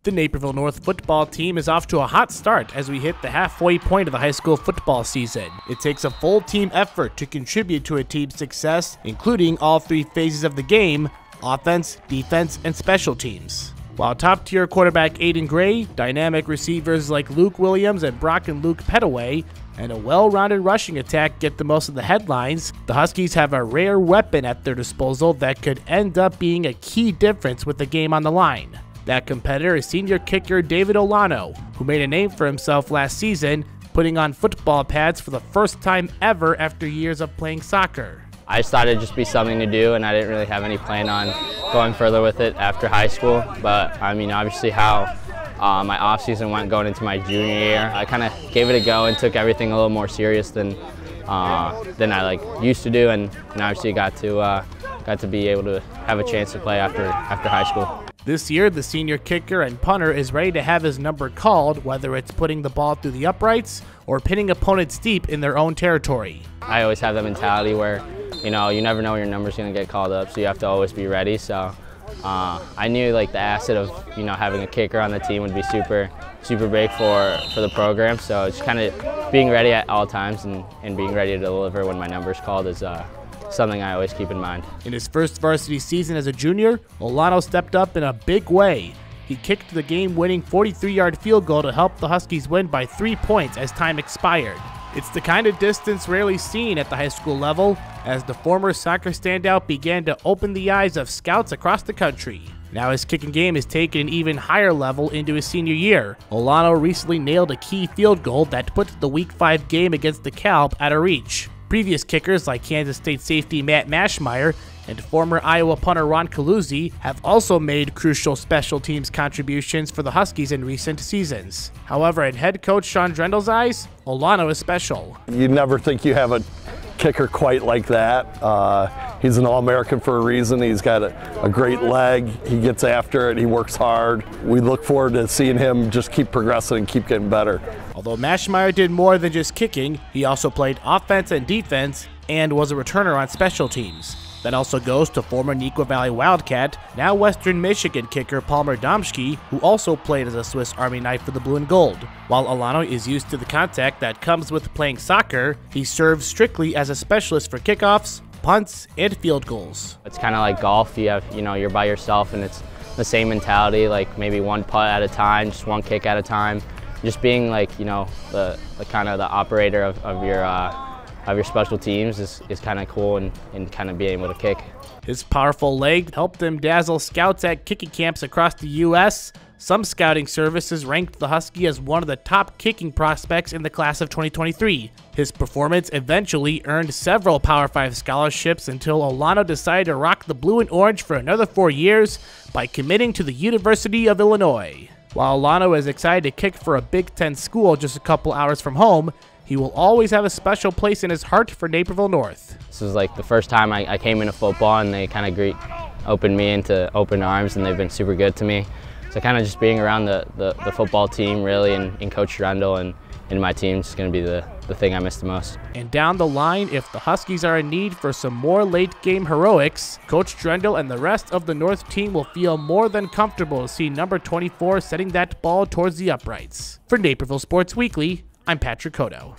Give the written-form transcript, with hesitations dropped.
The Naperville North football team is off to a hot start as we hit the halfway point of the high school football season. It takes a full team effort to contribute to a team's success, including all three phases of the game: offense, defense, and special teams. While top-tier quarterback Aidan Gray, dynamic receivers like Luke Williams and Bryce and Luke Pettaway, and a well-rounded rushing attack get the most of the headlines, the Huskies have a rare weapon at their disposal that could end up being a key difference with the game on the line. That competitor is senior kicker David Olano, who made a name for himself last season, putting on football pads for the first time ever after years of playing soccer. I just thought it'd just be something to do, and I didn't really have any plan on going further with it after high school. But I mean, obviously how my offseason went going into my junior year, I kind of gave it a go and took everything a little more serious than I used to do, and obviously got to be able to have a chance to play after high school. This year, the senior kicker and punter is ready to have his number called, whether it's putting the ball through the uprights or pinning opponents deep in their own territory. I always have that mentality where, you never know when your number's going to get called up, so you have to always be ready. So I knew the asset of having a kicker on the team would be super big for the program. So it's kind of being ready at all times and being ready to deliver when my number's called is something I always keep in mind. In his first varsity season as a junior, Olano stepped up in a big way. He kicked the game-winning 43-yard field goal to help the Huskies win by 3 points as time expired. It's the kind of distance rarely seen at the high school level, as the former soccer standout began to open the eyes of scouts across the country. Now his kicking game has taken an even higher level into his senior year. Olano recently nailed a key field goal that put the Week 5 game against DeKalb out of reach. Previous kickers like Kansas State safety Matt Mashmeyer and former Iowa punter Ron Caluzzi have also made crucial special teams contributions for the Huskies in recent seasons. However, in head coach Sean Drendel's eyes, Olano is special. You never think you have a kicker quite like that. He's an All-American for a reason. He's got a great leg. He gets after it. He works hard. We look forward to seeing him just keep progressing and keep getting better. Although Mashmeyer did more than just kicking, he also played offense and defense and was a returner on special teams. That also goes to former Neuqua Valley Wildcat, now Western Michigan kicker Palmer Domschke, who also played as a Swiss Army knife for the blue and gold. While Olano is used to the contact that comes with playing soccer, he serves strictly as a specialist for kickoffs, punts, and field goals. It's kind of like golf. You have, you're by yourself, and it's the same mentality, like maybe one putt at a time, just one kick at a time. Just being the kind of the operator of your special teams is kind of cool, and kind of being able to kick. His powerful leg helped him dazzle scouts at kicking camps across the U.S. Some scouting services ranked the Husky as one of the top kicking prospects in the class of 2023. His performance eventually earned several Power 5 scholarships until Olano decided to rock the blue and orange for another 4 years by committing to the University of Illinois. While Olano is excited to kick for a Big Ten school just a couple hours from home, he will always have a special place in his heart for Naperville North. This was the first time I came into football, and they kind of opened me into open arms, and they've been super good to me. So kind of just being around the football team really, and Coach Drendel and my team is going to be the thing I miss the most. And down the line, if the Huskies are in need for some more late-game heroics, Coach Drendel and the rest of the North team will feel more than comfortable to see number 24 setting that ball towards the uprights. For Naperville Sports Weekly, I'm Patrick Cotto.